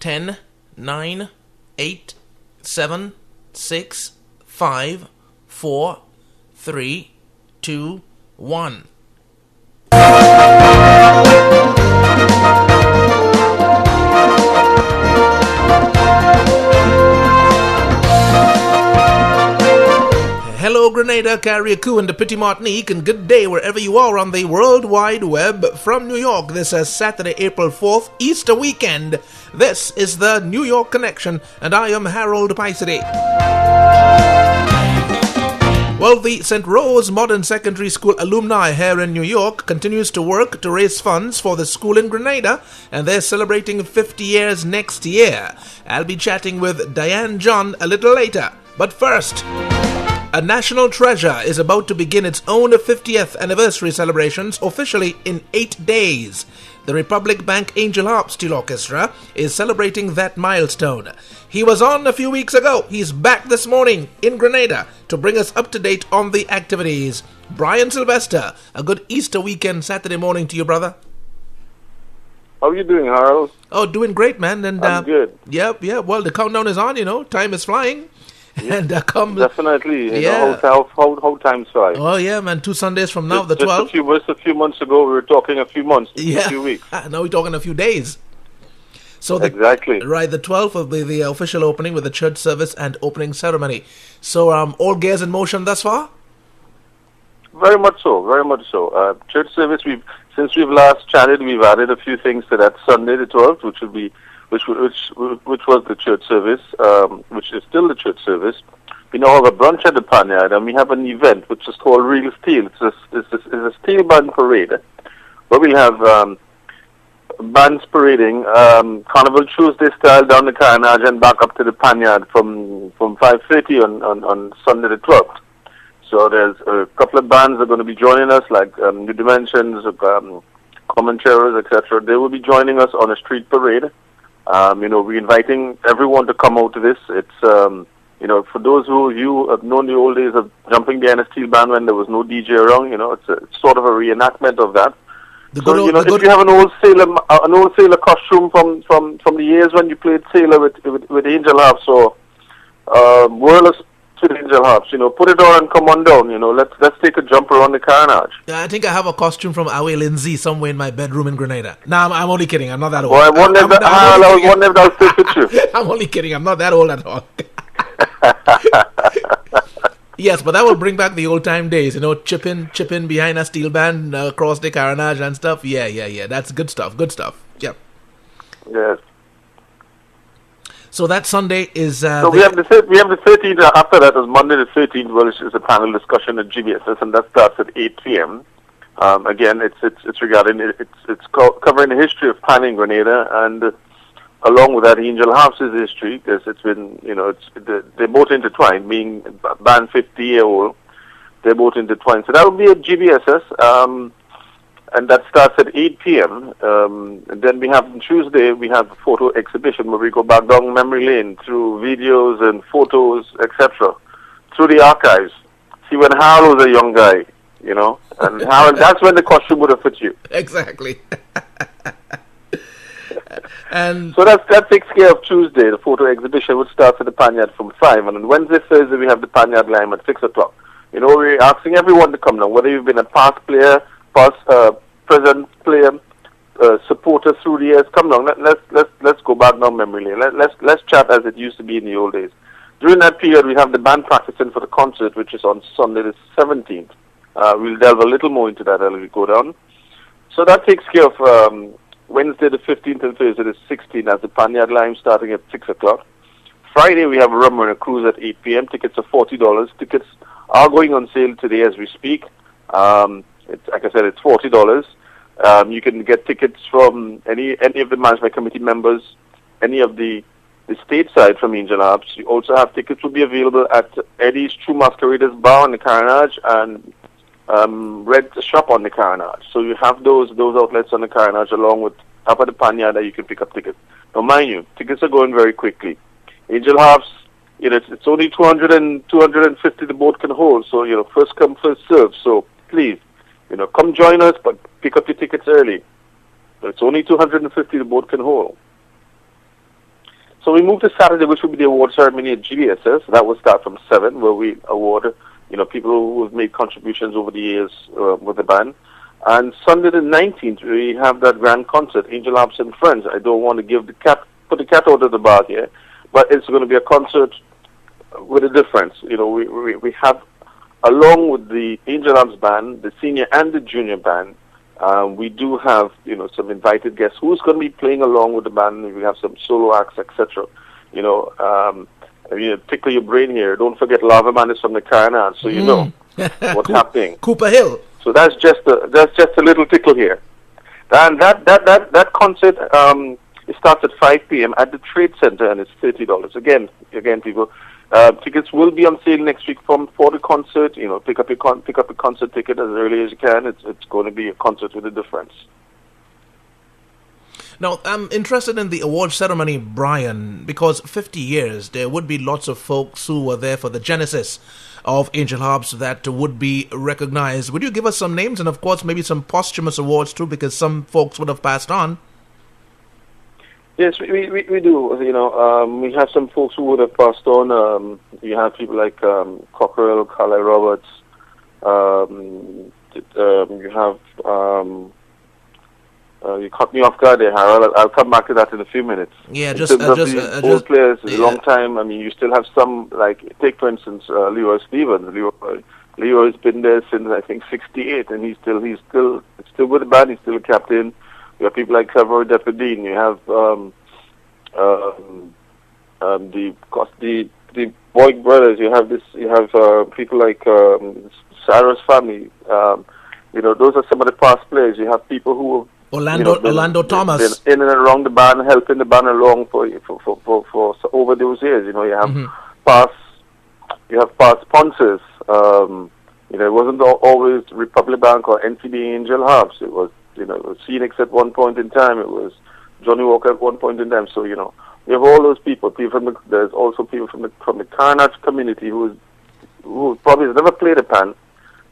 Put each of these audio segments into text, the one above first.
10, 9, 8, 7, 6, 5, 4, 3, 2, 1. Hello Grenada, Carriacou and the Petit Martinique, and good day wherever you are on the World Wide Web. From New York, this is Saturday, April 4th, Easter weekend. This is the New York Connection, and I am Harold Pysadee. Well, the St. Rose Modern Secondary School alumni here in New York continues to work to raise funds for the school in Grenada, and they're celebrating 50 years next year. I'll be chatting with Diane John a little later, but first, a national treasure is about to begin its own 50th anniversary celebrations officially in 8 days. The Republic Bank Angel Harp Steel Orchestra is celebrating that milestone. He was on a few weeks ago. He's back this morning in Grenada to bring us up to date on the activities. Brian Sylvester, a good Easter weekend Saturday morning to you, brother. How are you doing, Harold? Oh, doing great, man. And I'm good. Yeah. Well, the countdown is on, time is flying. Yeah, and definitely. You know how time's fly. Oh yeah, man! 2 Sundays from now, the 12th. Just a few months ago, we were talking a few months, yeah. A few weeks. Now we're talking a few days. So exactly. Right, the 12th will be the official opening with the church service and opening ceremony. So all gears in motion thus far? Very much so. Very much so. Church service. Since we've last chatted, we've added a few things to that Sunday, the 12th, which will be. Which was the church service, which is still the church service. We now have a brunch at the Panyard, and we have an event which is called Real Steel. It's a steel band parade, where we'll have bands parading, Carnival Tuesday style down the Carnage and back up to the Panyard from 5:30 on Sunday the 12th. So there's a couple of bands that are going to be joining us, like New Dimensions, Commentaries, etc. They will be joining us on a street parade. We're inviting everyone to come out to this. It's, for those who have known the old days of jumping behind a steel band when there was no DJ around, it's sort of a reenactment of that. If you have an old sailor costume from the years when you played sailor with Angel Harps or Whirlers with Angel Harps, put it on and come on down. Let's take a jump around the Carnage. Yeah, I think I have a costume from Awe Lindsay somewhere in my bedroom in Grenada. No, I'm only kidding. I'm not that old. Well, I wonder if that'll fit with you. I'm only kidding. I'm not that old at all. Yes, but that will bring back the old time days. Chipping behind a steel band across the Carnage and stuff. Yeah. That's good stuff. Good stuff. Yep. Yes. So that Sunday is... so we have the 13th. After that is Monday the 13th, which is a panel discussion at GBSS, and that starts at 8 p.m. Again, it's regarding it's covering the history of panning in Grenada, and along with that, Angel Harps' history, because it's been they're both intertwined. Being band 50-year-old, they're both intertwined. So that will be at GBSS. And that starts at 8 p.m. And then we have on Tuesday, we have a photo exhibition where we go back down memory lane through videos and photos, etc., through the archives. See, when Harold was a young guy, and Harold, that's when the costume would have fit you. Exactly. And so that takes care of Tuesday, the photo exhibition, which starts at the Panyard from 5. And on Wednesday, Thursday, we have the Panyard Lime at 6 o'clock. We're asking everyone to come now, whether you've been a past player, present player, supporter through the years. Come down. Let's go back down memory lane. Let's chat as it used to be in the old days. During that period, we have the band practicing for the concert, which is on Sunday the 17th. We'll delve a little more into that as we go down. So that takes care of Wednesday the 15th and Thursday the 16th as the Panyard Lime starting at 6 o'clock. Friday, we have a rum and a cruise at 8 p.m. Tickets are $40. Tickets are going on sale today as we speak. Like I said, it's $40. You can get tickets from any of the management committee members, any of the stateside from Angel Harps. You also have tickets will be available at Eddie's True Masqueraders Bar on the Carnage and Red Shop on the Carnage. So you have those outlets on the Carnage along with up at the Panyard that you can pick up tickets. Now, mind you, tickets are going very quickly. Angel Harps, it's only 250 the boat can hold. So first come, first serve. So please. Come join us, but pick up your tickets early. It's only 250 the boat can hold. So we moved to Saturday, which will be the award ceremony at GBSS. That will start from 7, where we award, people who have made contributions over the years with the band. And Sunday the 19th, we have that grand concert, Angel Harps and Friends. I don't want to put the cat out of the bag here, but it's going to be a concert with a difference. We have, along with the Angel Harps band, the senior and the junior band, we do have, some invited guests who's going to be playing along with the band. We have some solo acts, etc. Tickle your brain here. Don't forget Lava Man is from the Caribbean, so you know what's happening. Cooper Hill. So that's just a little tickle here. And that concert it starts at 5 p.m. at the Trade Center, and it's $30. Again, people. Tickets will be on sale next week for the concert. Pick up a concert ticket as early as you can. It's going to be a concert with a difference. Now, I'm interested in the award ceremony, Brian, because 50 years, there would be lots of folks who were there for the genesis of Angel Harps that would be recognized. Would you give us some names and, of course, maybe some posthumous awards too, because some folks would have passed on? Yes, we do. We have some folks who would have passed on. You have people like Cockrell, Carlisle Roberts. You have... you caught me off guard there, Harold. I'll come back to that in a few minutes. Yeah, old players, a long time. I mean, you still have some, take for instance, Leroy Stevens. Leroy's been there since I think '68, and he's still with the band. He's still a captain. You have people like Trevor Depperdine. You have the Boyd brothers. You have people like Sarah's family. Those are some of the past players. You have people who Orlando Thomas been in and around the band, helping the band along for over those years. You have past sponsors. It wasn't always Republic Bank or NCB Angel Harps. It was Phoenix at one point in time. It was Johnny Walker at one point in time. So we have all those people. There's also people from the Carnage community who probably has never played a band,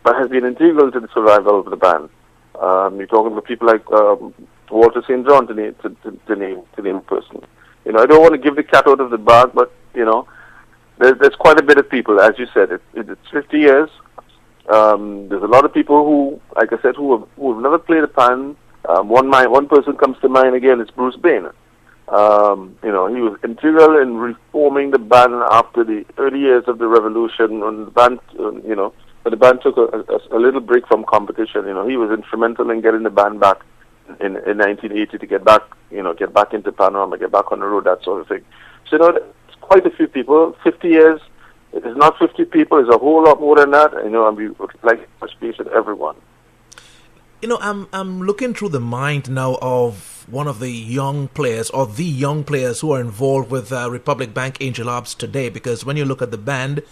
but has been integral to the survival of the band. You're talking about people like Walter St. John to name a person. I don't want to give the cat out of the bag, but there's quite a bit of people, as you said. It's 50 years. There's a lot of people who, like I said, who have never played a band. One person comes to mind again. It's Bruce Bain. He was integral in reforming the band after the early years of the revolution. When the band, but the band took a little break from competition. He was instrumental in getting the band back in 1980 to get back into Panorama, get back on the road, that sort of thing. So it's quite a few people. 50 years. It is not 50 people. It's a whole lot more than that. And we would like to touch base with everyone. I'm looking through the mind now of one of the young players, or the young players who are involved with Republic Bank Angel Harps today. Because when you look at the band,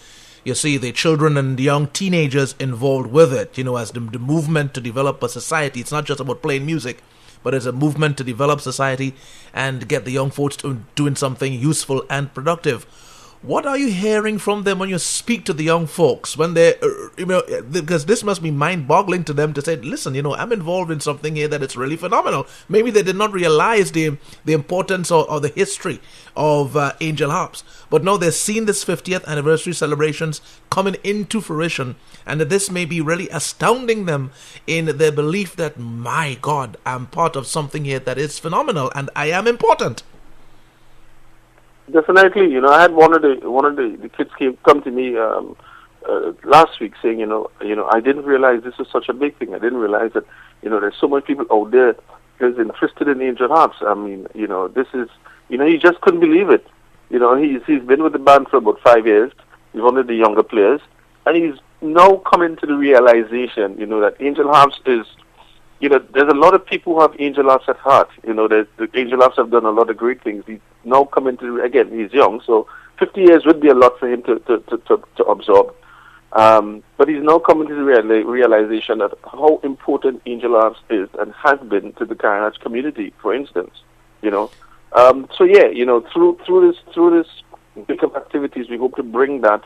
you see the children and young teenagers involved with it, as the movement to develop a society. It's not just about playing music, but it's a movement to develop society and get the young folks doing something useful and productive. What are you hearing from them when you speak to the young folks, when they, because this must be mind-boggling to them to say, listen, I'm involved in something here that is really phenomenal. Maybe they did not realize the importance or the history of Angel Harps, but now they've seen this 50th anniversary celebrations coming into fruition, and that this may be really astounding them in their belief that, my God, I'm part of something here that is phenomenal, and I am important. Definitely, I had one of the kids come to me last week saying, I didn't realize this was such a big thing. I didn't realize that, there's so many people out there who's interested in Angel Harps. I mean, this is, he just couldn't believe it. He's been with the band for about 5 years. He's one of the younger players, and he's now coming to the realization, that Angel Harps is, there's a lot of people who have Angel Harps at heart. The Angel Harps have done a lot of great things. He's now coming to, again, he's young, so 50 years would be a lot for him to absorb. But he's now coming to the realization that how important Angel Harps is and has been to the Carnage community, for instance. Through this big of activities, we hope to bring that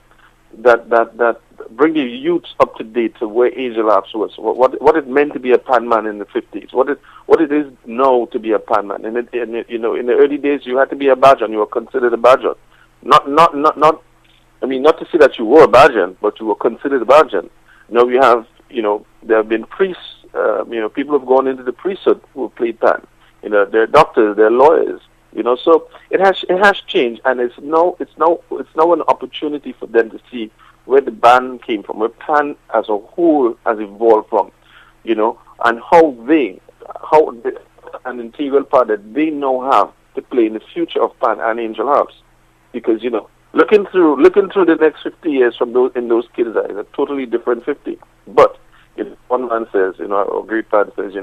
bring the youth up to date to where Angel Harps was, what it meant to be a pan man in the 50s, what it is now. know to be a panman. In the early days, you had to be a Bajan. You were considered a Bajan. Not to say that you were a Bajan, but you were considered a Bajan. Now we have, there have been priests, people have gone into the priesthood who played pan. They're doctors, they're lawyers. So it has changed, and it's now an opportunity for them to see where the band came from, where pan as a whole has evolved from, and how an integral part that they now have to play in the future of pan and angel harps, because looking through the next 50 years in those kids' eyes, a totally different 50. But one man says, or great man says,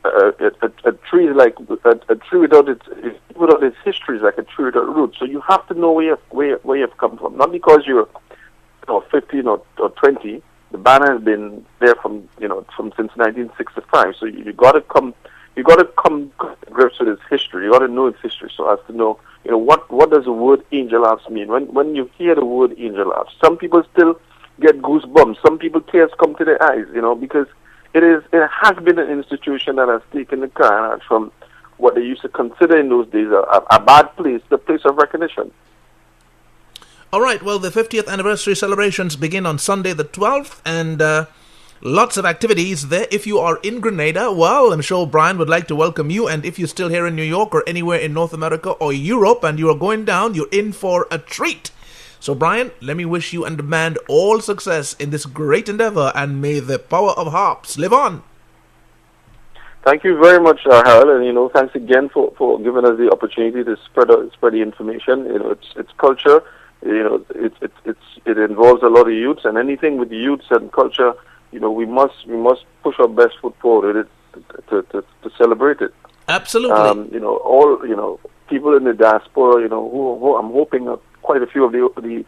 a tree is like a tree without its history is like a tree without roots. So you have to know where you've come from. Not because you're 15 or 20. The band has been there from since 1965. So you got to come to grips with its history. You got to know its history so as to know what does the word angel harps mean. When you hear the word angel harps, some people still get goosebumps. Some people tears come to their eyes. Because it has been an institution that has taken the car from what they used to consider in those days a bad place, the place of recognition. All right, well, the 50th anniversary celebrations begin on Sunday the 12th, and lots of activities there. If you are in Grenada, well, I'm sure Brian would like to welcome you, and if you're still here in New York or anywhere in North America or Europe and you are going down, you're in for a treat. So, Brian, let me wish you and the band all success in this great endeavor, and may the power of harps live on. Thank you very much, Harold, and thanks again for giving us the opportunity to spread the information. It's culture. It involves a lot of youths, and anything with youths and culture, we must push our best foot forward to celebrate it. Absolutely. All people in the diaspora, who I'm hoping quite a few of the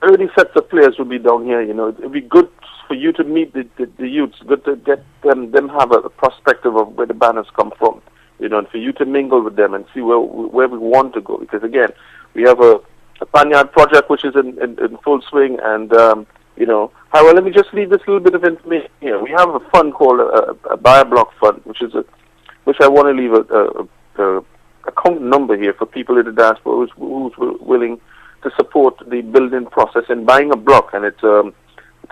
early sets of players will be down here. It'd be good for you to meet the youths, good to get them have a perspective of where the band has come from, and for you to mingle with them and see where we want to go. Because again, we have a Panyard project which is in full swing, and however, let me just leave this little bit of information here. We have a fund called a Buy a Block Fund, which I want to leave a account number here for people in the diaspora who's willing to support the building process in buying a block, and it's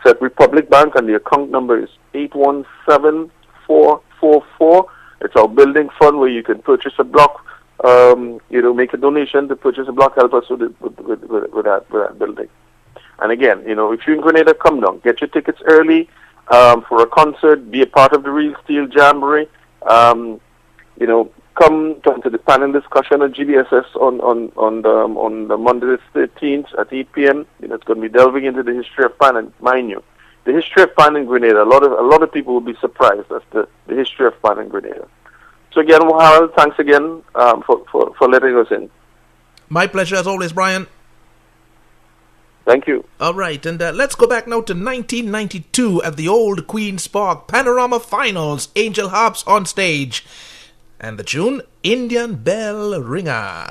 at Republic Bank, and the account number is 817444. It's our building fund where you can purchase a block. Make a donation to purchase a block, help us with that building. And again, if you're in Grenada, come down, get your tickets early for a concert, be a part of the Real Steel Jamboree. Come to the panel discussion at GDSS on the Monday the 13th at 8 p.m. It's going to be delving into the history of pan, and mind you, the history of pan in Grenada. A lot of people will be surprised as to the history of pan in Grenada. So again, Harold, thanks again for letting us in. My pleasure as always, Brian. Thank you. All right, and let's go back now to 1992 at the old Queen's Park Panorama Finals. Angel Harps on stage. And the tune, Indian Bell Ringer.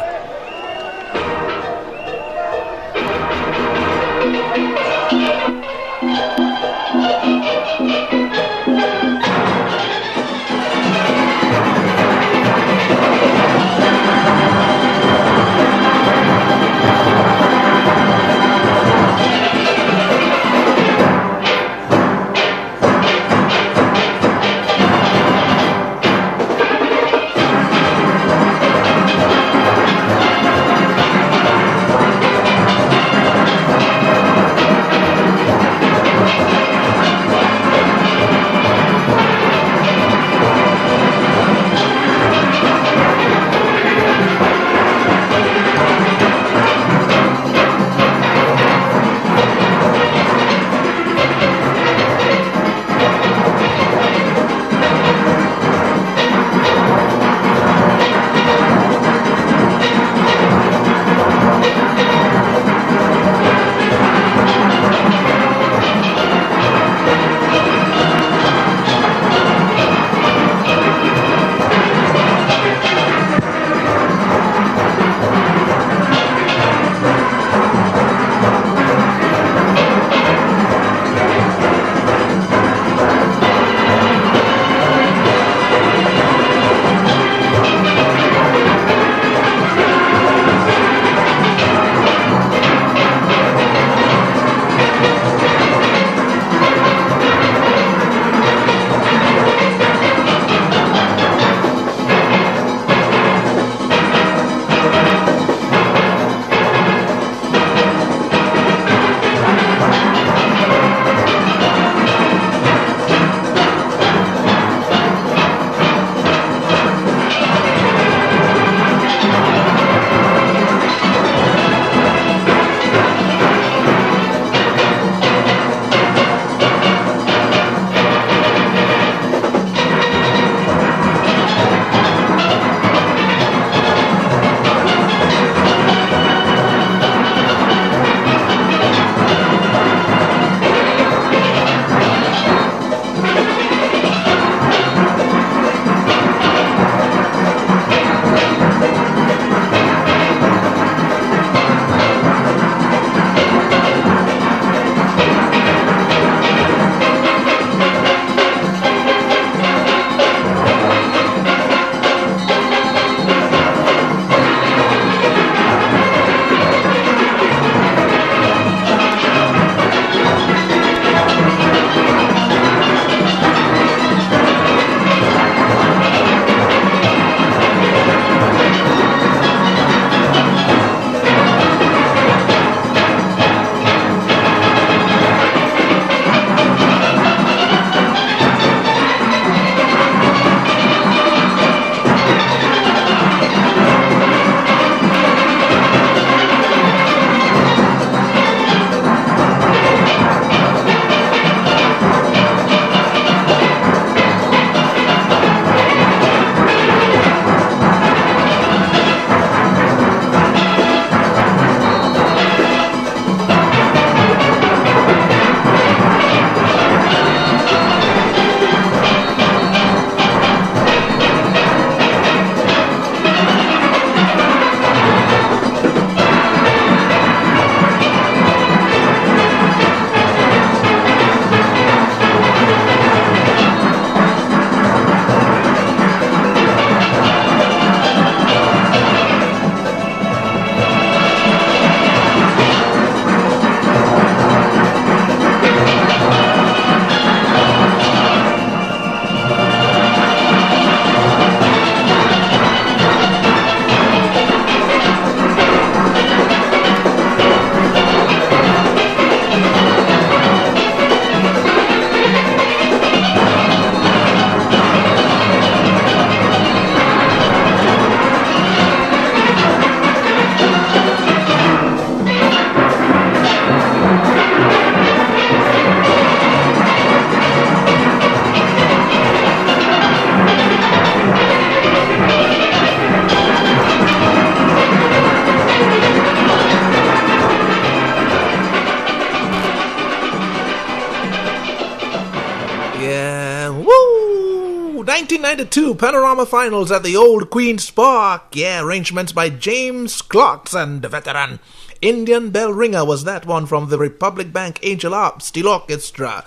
Grenada 2 Panorama Finals at the Old Queen's Park. Yeah, arrangements by James Clarks and the veteran Indian Bell Ringer was that one from the Republic Bank Angel Harp Steel Orchestra.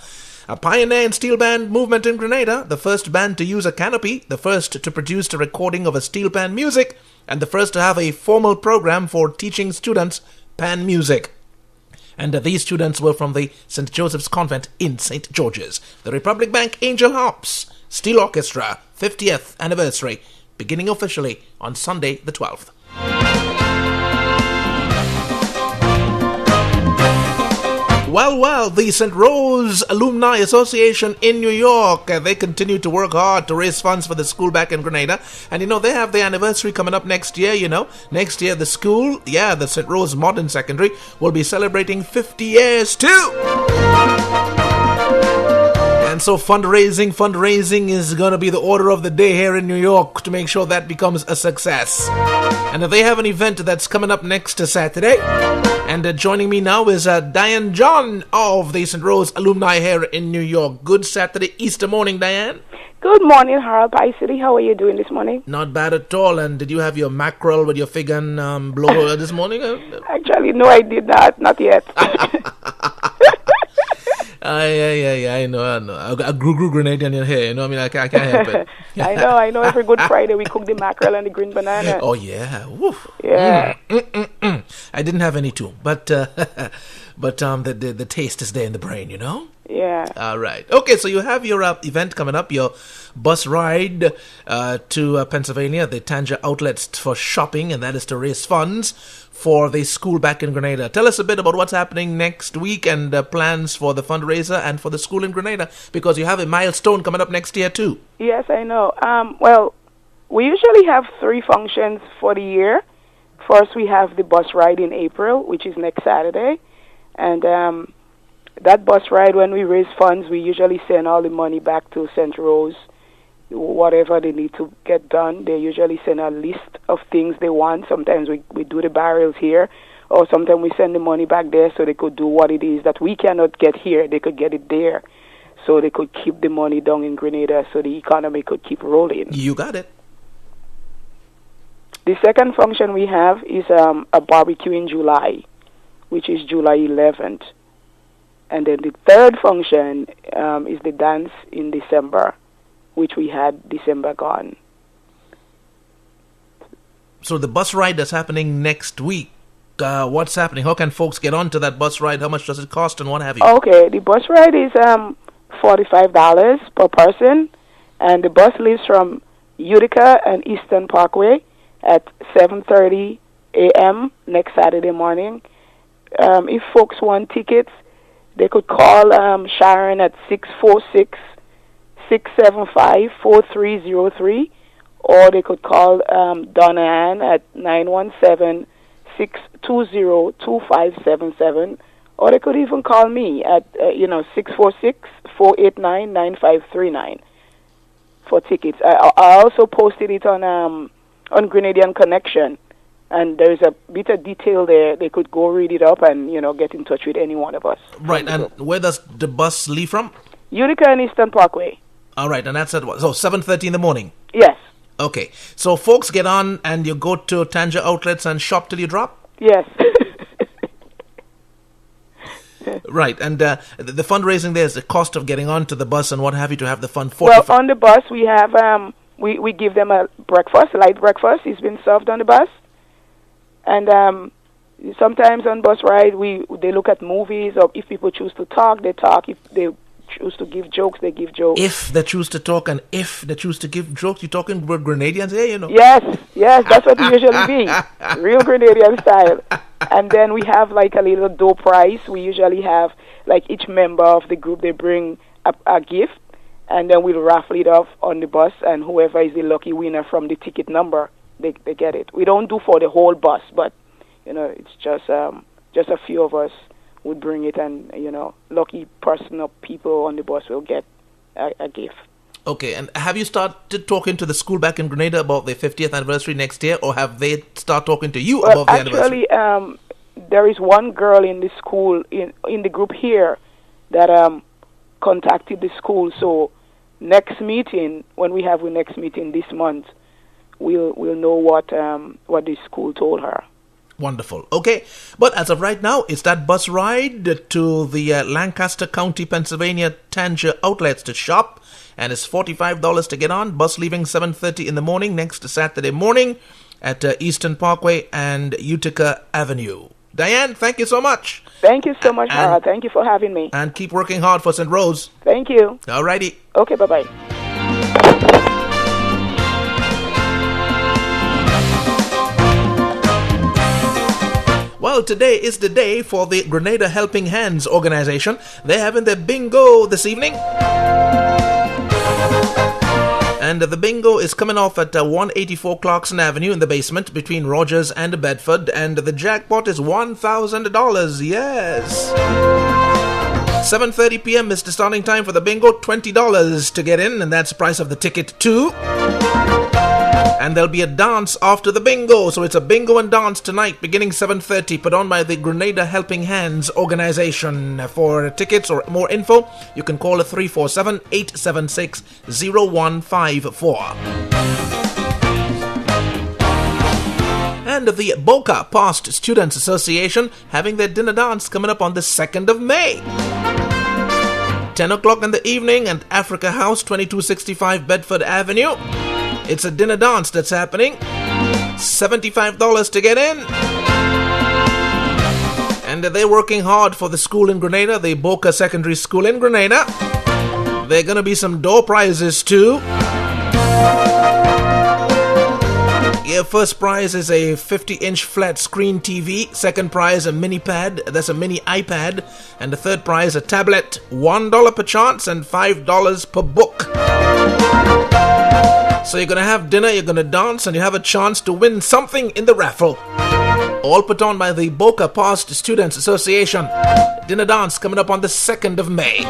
A pioneer in steel band movement in Grenada, the first band to use a canopy, the first to produce a recording of a steel band music, and the first to have a formal program for teaching students pan music. And these students were from the St. Joseph's Convent in St. George's. The Republic Bank Angel Harps Steel Orchestra 50th anniversary, beginning officially on Sunday the 12th. Well, the St. Rose Alumni Association in New York, they continue to work hard to raise funds for the school back in Grenada. And, they have the anniversary coming up next year, Next year, the school, the St. Rose Modern Secondary, will be celebrating 50 years too. And so fundraising is going to be the order of the day here in New York to make sure that becomes a success. And they have an event that's coming up next Saturday. And joining me now is Diane John of the St. Rose Alumni here in New York. Good Saturday, Easter morning, Diane. Good morning, Harold Pysadee. How are you doing this morning? Not bad at all. And did you have your mackerel with your fig and blower this morning? Actually, no, I did not. Not yet. I know. I grew Grenadian in your hair, I can't help it. I know. Every Good Friday we cook the mackerel and the green banana. Oh, yeah. Woof. Yeah. I didn't have any too, but the taste is there in the brain, Yeah. All right. Okay, so you have your event coming up, your bus ride to Pennsylvania, the Tanja outlets for shopping, and that is to raise funds for the school back in Grenada. Tell us a bit about what's happening next week and plans for the fundraiser and for the school in Grenada, because you have a milestone coming up next year too. Yes, I know. Well, we usually have 3 functions for the year. First, we have the bus ride in April, which is next Saturday. And that bus ride, when we raise funds, we usually send all the money back to St. Rose. Whatever they need to get done, they usually send a list of things they want. Sometimes we do the barrels here, or sometimes we send the money back there so they could do what it is that we cannot get here. They could get it there, so they could keep the money down in Grenada so the economy could keep rolling. You got it. The second function we have is a barbecue in July, which is July 11th. And then the third function is the dance in December, which we had December gone. So the bus ride that's happening next week, what's happening? How can folks get onto that bus ride? How much does it cost and what have you? Okay, the bus ride is $45 per person, and the bus leaves from Utica and Eastern Parkway at 7:30 a.m. next Saturday morning. If folks want tickets, they could call Sharon at 646-675-4303, or they could call Donna Ann at 917-620-2577, or they could even call me at 646-489-9539 for tickets. I also posted it on Grenadian Connection, and there's a bit of detail there. They could go read it up and, get in touch with any one of us. Right, and where does the bus leave from? Utica and Eastern Parkway. All right, and that's at what? So 7:30 in the morning? Yes. Okay, so folks get on and you go to Tanja outlets and shop till you drop? Yes. Right, and the fundraising there is the cost of getting onto the bus and what have you to have the fund for. Well, on the bus we have... We give them a breakfast, a light breakfast. It's been served on the bus. And sometimes on bus ride, they look at movies, or if people choose to talk, they talk. If they choose to give jokes, they give jokes. If they choose to talk and if they choose to give jokes, you're talking about Grenadians here, Yes, that's what it usually be. Real Grenadian style. And then we have like a little door prize. We usually have, like, each member of the group, they bring a gift. And then we'll raffle it off on the bus, and whoever is the lucky winner from the ticket number, they get it. We don't do for the whole bus, but it's just a few of us would bring it, and lucky person or people on the bus will get a gift. Okay, and have you started talking to the school back in Grenada about the 50th anniversary next year, or have they started talking to you about the anniversary? Actually, there is one girl in the school in the group here that contacted the school, so next meeting, when we have our next meeting this month, we'll know what the school told her. Wonderful. Okay, but as of right now, it's that bus ride to the Lancaster County, Pennsylvania Tanger outlets to shop, and it's $45 to get on. Bus leaving 7:30 in the morning next Saturday morning at Eastern Parkway and Utica Avenue. Diane, thank you so much. Thank you so much, Hara. Thank you for having me. And keep working hard for St. Rose. Thank you. All righty. Okay, bye-bye. Well, today is the day for the Grenada Helping Hands organization. They're having their bingo this evening. And the bingo is coming off at 184 Clarkson Avenue in the basement between Rogers and Bedford. And the jackpot is $1,000. Yes. 7:30 p.m. is the starting time for the bingo. $20 to get in, and that's the price of the ticket too. And there'll be a dance after the bingo. So it's a bingo and dance tonight beginning 7:30, put on by the Grenada Helping Hands organization. For tickets or more info, you can call 347-876-0154. And the Boca Past Students Association having their dinner dance coming up on the 2nd of May. 10 o'clock in the evening at Africa House, 2265 Bedford Avenue. It's a dinner dance that's happening. $75 to get in. And they're working hard for the school in Grenada, the Boca Secondary School in Grenada. There are going to be some door prizes too. Yeah, first prize is a 50-inch flat screen TV. Second prize, a mini pad. That's a mini iPad. And the third prize, a tablet. $1 per chance and $5 per book. So you're going to have dinner, you're going to dance, and you have a chance to win something in the raffle. All put on by the Boca Past Students Association. Dinner dance coming up on the 2nd of May.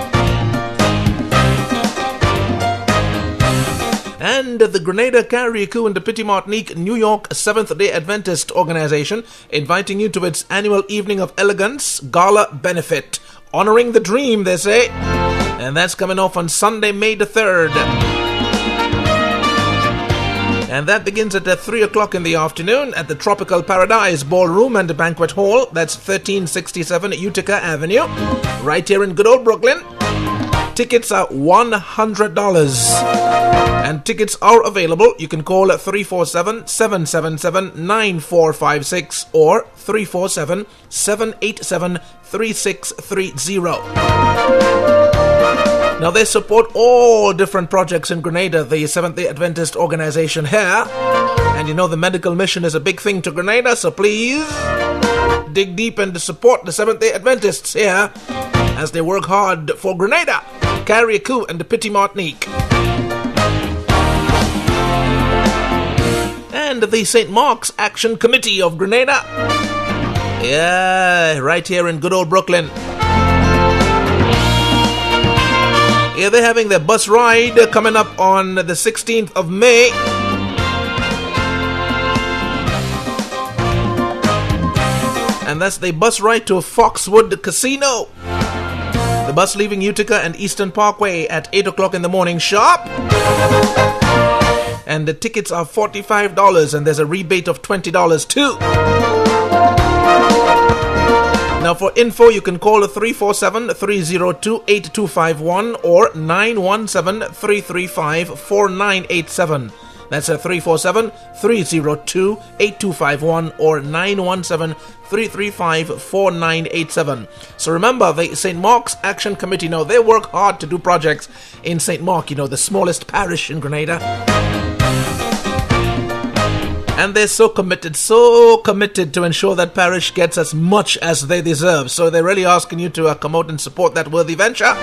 And the Grenada, Carriacou, and the Petit Martinique, New York Seventh-day Adventist organization inviting you to its annual Evening of Elegance Gala Benefit. Honoring the dream, they say. And that's coming off on Sunday, May the 3rd. And that begins at 3 o'clock in the afternoon at the Tropical Paradise Ballroom and Banquet Hall. That's 1367 Utica Avenue, right here in good old Brooklyn. Tickets are $100. And tickets are available. You can call 347-777-9456 or 347-787-3630. Now, they support all different projects in Grenada, the Seventh-day Adventist organization here. And you know the medical mission is a big thing to Grenada, so please dig deep and support the Seventh-day Adventists here as they work hard for Grenada, Carriacou, and the Petit Martinique. And the St. Mark's Action Committee of Grenada. Yeah, right here in good old Brooklyn. Yeah, they're having their bus ride coming up on the 16th of May. And that's the bus ride to Foxwood Casino. The bus leaving Utica and Eastern Parkway at 8 o'clock in the morning sharp. And the tickets are $45 and there's a rebate of $20 too. Now for info, you can call 347-302-8251 or 917-335-4987. That's 347-302-8251 or 917-335-4987. So remember, the St. Mark's Action Committee, they work hard to do projects in St. Mark, the smallest parish in Grenada. And they're so committed to ensure that parish gets as much as they deserve. So they're really asking you to come out and support that worthy venture.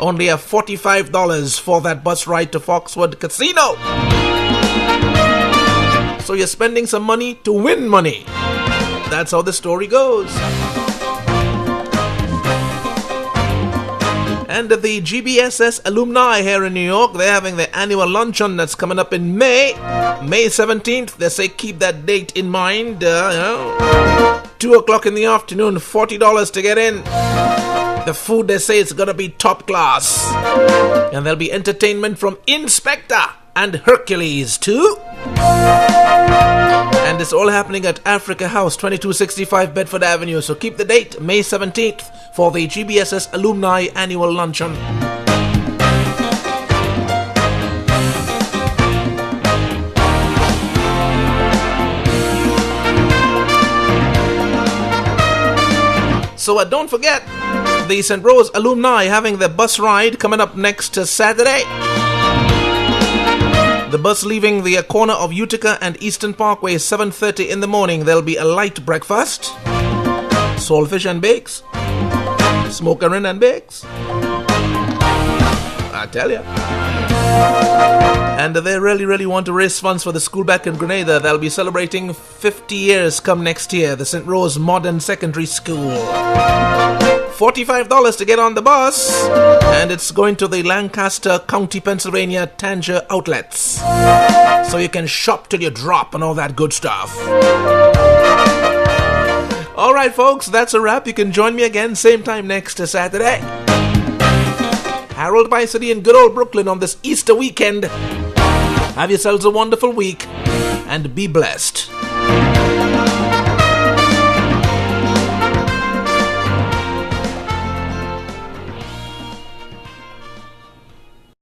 Only $45 for that bus ride to Foxwood Casino. So you're spending some money to win money. That's how the story goes. And the GBSS alumni here in New York, they're having their annual luncheon that's coming up in May 17th. They say keep that date in mind. 2 o'clock in the afternoon, $40 to get in. The food, they say, is gonna be top class. And there'll be entertainment from Inspector and Hercules too. And it's all happening at Africa House, 2265 Bedford Avenue. So keep the date, May 17th, for the GBSS Alumni Annual Luncheon. So don't forget, the St. Rose alumni having their bus ride coming up next Saturday. The bus leaving the corner of Utica and Eastern Parkway 7:30 in the morning. There'll be a light breakfast, saltfish and bakes, smokerin and bakes. I tell ya. And they really want to raise funds for the school back in Grenada. They'll be celebrating 50 years come next year, the St. Rose Modern Secondary School. $45 to get on the bus, and it's going to the Lancaster County, Pennsylvania Tanger outlets. So you can shop till you drop and all that good stuff. Alright folks, that's a wrap. You can join me again same time next Saturday. Harold Pysadee in good old Brooklyn on this Easter weekend. Have yourselves a wonderful week and be blessed.